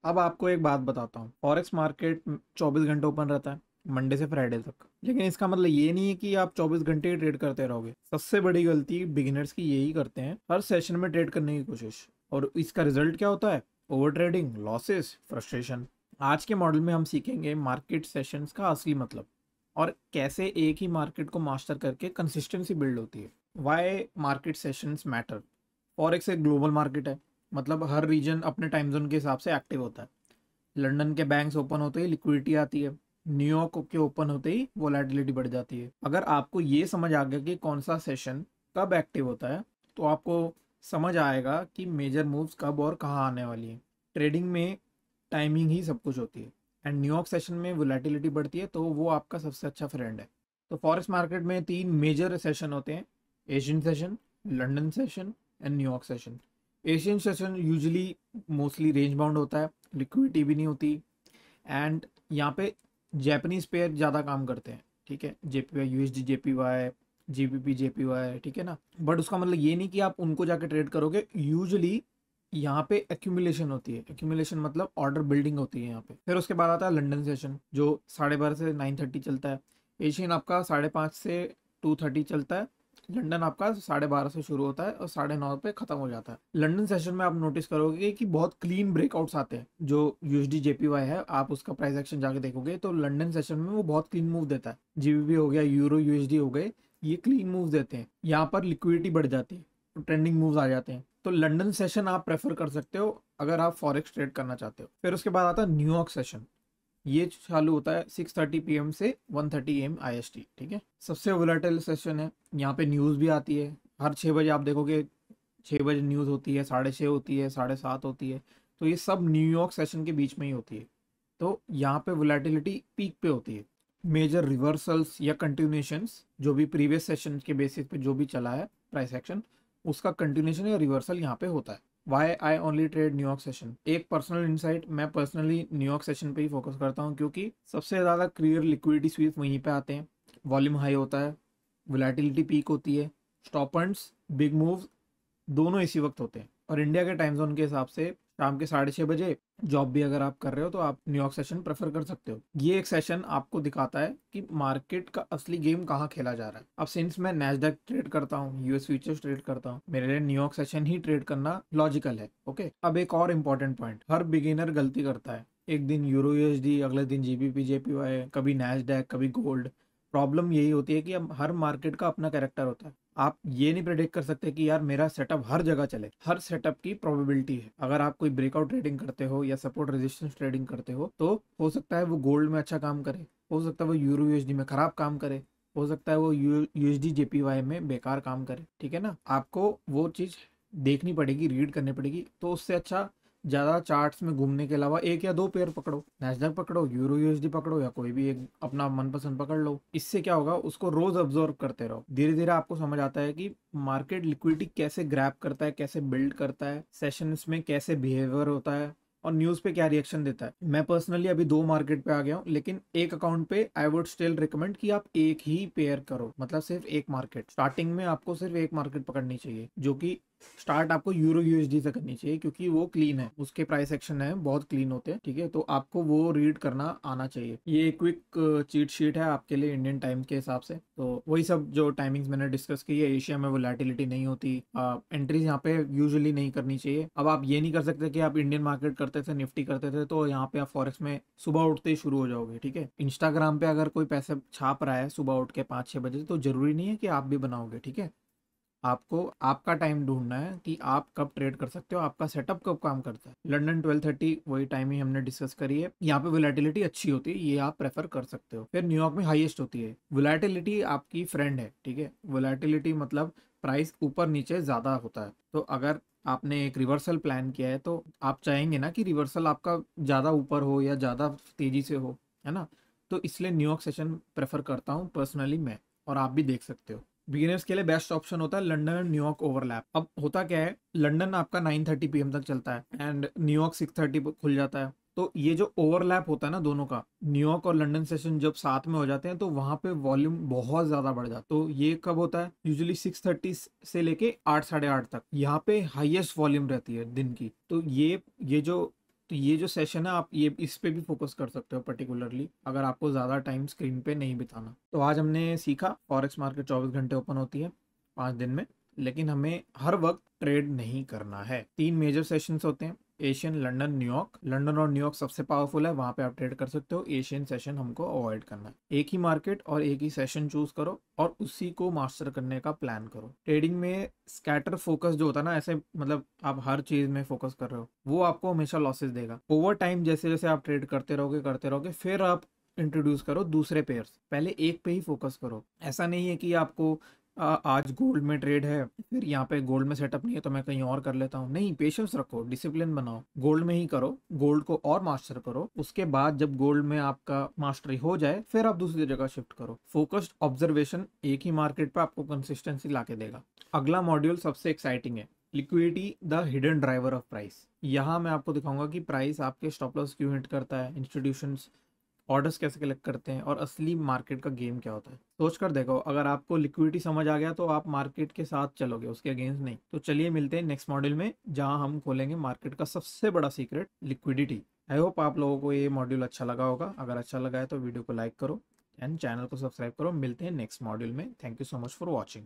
अब आपको एक बात बताता हूँ, फॉरेक्स मार्केट 24 घंटे ओपन रहता है मंडे से फ्राइडे तक। लेकिन इसका मतलब ये नहीं है कि आप 24 घंटे ही ट्रेड करते रहोगे। सबसे बड़ी गलती बिगिनर्स की यही करते हैं, हर सेशन में ट्रेड करने की कोशिश, और इसका रिजल्ट क्या होता है? Over trading, losses, frustration. आज के मॉडल में हम सीखेंगे मार्केट सेशंस का असली मतलब, और कैसे एक ही मार्केट को मास्टर करके कंसिस्टेंसी बिल्ड होती है। Why market sessions matter. Forex एक ग्लोबल मार्केट है, मतलब हर रीजन अपने टाइम जोन के हिसाब से एक्टिव होता है। लंदन के बैंक्स ओपन होते ही लिक्विडिटी आती है, न्यूयॉर्क के ओपन होते ही वोलेटिलिटी बढ़ जाती है। अगर आपको ये समझ आ गया कि कौन सा सेशन कब एक्टिव होता है, तो आपको समझ आएगा कि मेजर मूव्स कब और कहाँ आने वाली है। ट्रेडिंग में टाइमिंग ही सब कुछ होती है, एंड न्यूयॉर्क सेशन में वोलेटिलिटी बढ़ती है, तो वो आपका सबसे अच्छा फ्रेंड है। तो फॉरेक्स मार्केट में 3 मेजर सेशन होते हैं: Asian session, London session and New York session. Asian session usually mostly range bound होता है, लिक्विडिटी भी नहीं होती, एंड यहाँ पे जैपनीज पेयर ज़्यादा काम करते हैं। ठीक है, JPY USD, JPY GBP, JPY, ठीक है ना। बट उसका मतलब ये नहीं कि आप उनको जाके ट्रेड करोगे। यूजुअली यहाँ पे एक्यूमुलेशन होती है। एक्यूमुलेशन मतलब ऑर्डर बिल्डिंग होती है यहाँ पे। फिर उसके बाद आता है लंदन सेशन, जो 12:30 से 9:30 चलता है। एशियन आपका 5:30 से 2:30 चलता है। लंदन आपका 12:30 से शुरू होता है और 9:30 पे खत्म हो जाता है। लंदन सेशन में आप नोटिस करोगे कि बहुत क्लीन ब्रेकआउट्स आते हैं। जो यूएसडी जेपीवाई है, आप उसका प्राइस एक्शन जाके देखोगे तो लंदन सेशन में वो बहुत क्लीन मूव देता है। जीबीपी हो गया, यूरो यूएसडी हो गए, ये क्लीन मूव देते हैं। यहाँ पर लिक्विडिटी बढ़ जाती है, तो ट्रेंडिंग मूव्स आ जाते हैं। तो लंदन सेशन आप प्रेफर कर सकते हो अगर आप फॉरेक्स ट्रेड करना चाहते हो। फिर उसके बाद आता है न्यूयॉर्क सेशन। ये चालू होता है 6:30 पीएम से 1:30 एम IST। ठीक है, सबसे वोलेटाइल सेशन है। यहाँ पे न्यूज़ भी आती है। हर 6 बजे आप देखोगे, 6 बजे न्यूज़ होती है, 6:30 होती है, 7:30 होती है। तो ये सब न्यूयॉर्क सेशन के बीच में ही होती है। तो यहाँ पे वोलेटिलिटी पीक पे होती है। मेजर रिवर्सल्स या कंटिन्यूशंस, जो भी प्रीवियस सेशन के बेसिस पे जो भी चला है प्राइस एक्शन, उसका कंटिन्यूशन या रिवर्सल यहाँ पे होता है। Why I only trade New York session. एक पर्सनल इंसाइट, मैं पर्सनली न्यूयॉर्क सेशन पे ही फोकस करता हूँ, क्योंकि सबसे ज़्यादा क्लियर लिक्विडिटी स्वीप वहीं पे आते हैं, वॉल्यूम हाई होता है, वोलेटिलिटी पीक होती है, स्टॉप पॉइंट्स, बिग मूव दोनों इसी वक्त होते हैं। और इंडिया के टाइम जोन के हिसाब से शाम के 6:30 बजे, जॉब भी अगर आप कर रहे हो तो आप न्यूयॉर्क सेशन प्रेफर कर सकते हो। ये एक सेशन आपको दिखाता है कि मार्केट का असली गेम कहाँ खेला जा रहा है। अब सिंस मैं नैस्डैक ट्रेड करता हूँ, यूएस फ्यूचर्स ट्रेड करता हूँ, मेरे लिए न्यूयॉर्क सेशन ही ट्रेड करना लॉजिकल है। ओके, अब एक और इम्पॉर्टेंट पॉइंट, हर बिगिनर गलती करता है। एक दिन यूरो यूएसडी, अगले दिन जीबीपी जेपीवाई, कभी नैस्डैक, कभी गोल्ड। प्रॉब्लम यही होती है कि अब हर मार्केट का अपना कैरेक्टर होता है। आप ये नहीं प्रेडिक्ट कर सकते कि यार मेरा सेटअप हर जगह चले। हर सेटअप की प्रोबेबिलिटी है। अगर आप कोई ब्रेकआउट ट्रेडिंग करते हो या सपोर्ट रेजिस्टेंस ट्रेडिंग करते हो, तो हो सकता है वो गोल्ड में अच्छा काम करे, हो सकता है वो यूरो यूएसडी में खराब काम करे, हो सकता है वो यूएसडी जेपीवाई में बेकार काम करे। ठीक है ना, आपको वो चीज़ देखनी पड़ेगी, रीड करनी पड़ेगी। तो उससे अच्छा ज़्यादा चार्ट्स में घूमने के अलावा एक या दो पेयर पकड़ो, नैस्डैक पकड़ो, यूरो यूएसडी पकड़ो, या कोई भी एक अपना मनपसंद पकड़ लो। इससे क्या होगा, उसको रोज ऑब्जर्व करते रहो। धीरे धीरे आपको समझ आता है कि मार्केट लिक्विडिटी कैसे ग्रैब करता है, कैसे बिल्ड करता है, सेशंस में कैसे बिहेवियर होता है, और न्यूज पे क्या रिएक्शन देता है। मैं पर्सनली अभी 2 मार्केट पे आ गया हूँ, लेकिन एक अकाउंट पे आई वुड स्टिल रिकमेंड कि आप एक ही पेयर करो, मतलब सिर्फ एक मार्केट। स्टार्टिंग में आपको सिर्फ एक मार्केट पकड़नी चाहिए, जो कि स्टार्ट आपको यूरो यूएसडी से करनी चाहिए, क्योंकि वो क्लीन है, उसके प्राइस एक्शन है बहुत क्लीन होते हैं। ठीक है, तो आपको वो रीड करना आना चाहिए। ये क्विक चीट शीट है आपके लिए इंडियन टाइम के हिसाब से। तो वही सब जो टाइमिंग्स मैंने डिस्कस की है, एशिया में वोलेटिलिटी नहीं होती, एंट्रीज यहाँ पे यूजुअली नहीं करनी चाहिए। अब आप ये नहीं कर सकते कि आप इंडियन मार्केट करते थे, निफ्टी करते थे, तो यहाँ पे आप फॉरेक्स में सुबह उठते ही शुरू हो जाओगे। ठीक है, इंस्टाग्राम पे अगर कोई पैसे छाप रहा है सुबह उठ के 5-6 बजे, तो जरूरी नहीं है कि आप भी बनाओगे। ठीक है, आपको आपका टाइम ढूंढना है कि आप कब ट्रेड कर सकते हो, आपका सेटअप कब काम करता है। लंदन 12:30 वही टाइम ही हमने डिस्कस करी है। यहाँ पे वोलेटिलिटी अच्छी होती है, ये आप प्रेफर कर सकते हो। फिर न्यूयॉर्क में हाईएस्ट होती है। वोलेटिलिटी आपकी फ्रेंड है। ठीक है, वोलेटिलिटी मतलब प्राइस ऊपर नीचे ज्यादा होता है। तो अगर आपने एक रिवर्सल प्लान किया है, तो आप चाहेंगे ना कि रिवर्सल आपका ज्यादा ऊपर हो या ज्यादा तेजी से हो, है ना। तो इसलिए न्यूयॉर्क सेशन प्रेफर करता हूँ पर्सनली मैं, और आप भी देख सकते हो। बिगिनर्स के लिए बेस्ट ऑप्शन होता है लंदन एंड न्यूयॉर्क ओवरलैप। अब होता क्या है, लंदन आपका 9:30 PM तक चलता है एंड न्यूयॉर्क 6:30 पर खुल जाता है। तो ये जो ओवरलैप होता है ना दोनों का, न्यूयॉर्क और लंदन सेशन जब साथ में हो जाते हैं, तो वहां पे वॉल्यूम बहुत ज्यादा बढ़ जाता है। तो ये कब होता है, यूजुअली 6:30 से लेके 8, 8:30 तक यहाँ पे हाईएस्ट वॉल्यूम रहती है दिन की। तो ये जो तो ये जो सेशन है आप ये इस पे भी फोकस कर सकते हो पर्टिकुलरली, अगर आपको ज़्यादा टाइम स्क्रीन पे नहीं बिताना। तो आज हमने सीखा फॉरेक्स मार्केट 24 घंटे ओपन होती है 5 दिन में, लेकिन हमें हर वक्त ट्रेड नहीं करना है। 3 मेजर सेशंस होते हैं, एशियन, लंदन, न्यूयॉर्क। लंदन और न्यूयॉर्क सबसे पावरफुल है, वहां पे आप ट्रेड कर सकते हो। एशियन सेशन हमको अवॉइड करना है। एक ही मार्केट और एक ही सेशन चूज करो और उसी को मास्टर करने का प्लान करो। ट्रेडिंग में स्कैटर फोकस जो होता है ना, ऐसे मतलब आप हर चीज में फोकस कर रहे हो, वो आपको हमेशा लॉसेस देगा। ओवर टाइम जैसे जैसे आप ट्रेड करते रहोगे फिर आप इंट्रोड्यूस करो दूसरे पेयर्स, पहले एक पे ही फोकस करो। ऐसा नहीं है कि आपको आज गोल्ड में ट्रेड है, फिर यहाँ पे गोल्ड में सेटअप नहीं है तो मैं कहीं और कर लेता हूँ। नहीं, पेशेंस रखो, डिसिप्लिन बनाओ, गोल्ड में ही करो, गोल्ड को और मास्टर करो। उसके बाद जब गोल्ड में आपका मास्टरी हो जाए फिर आप दूसरी जगह शिफ्ट करो। फोकस्ड ऑब्जर्वेशन एक ही मार्केट पे आपको कंसिस्टेंसी ला के देगा। अगला मॉड्यूल सबसे एक्साइटिंग है, liquidity the hidden driver of price. यहाँ मैं आपको दिखाऊंगा कि प्राइस आपके स्टॉप लॉस क्यों हिट करता है, इंस्टीट्यूशंस ऑर्डर्स कैसे कलेक्ट करते हैं और असली मार्केट का गेम क्या होता है। सोच कर देखो, अगर आपको लिक्विडिटी समझ आ गया तो आप मार्केट के साथ चलोगे, उसके अगेंस्ट नहीं। तो चलिए मिलते हैं नेक्स्ट मॉड्यूल में, जहां हम खोलेंगे मार्केट का सबसे बड़ा सीक्रेट, लिक्विडिटी। आई होप आप लोगों को ये मॉड्यूल अच्छा लगा होगा। अगर अच्छा लगा है तो वीडियो को लाइक करो एंड चैनल को सब्सक्राइब करो। मिलते हैं नेक्स्ट मॉड्यूल में। Thank you so much for watching.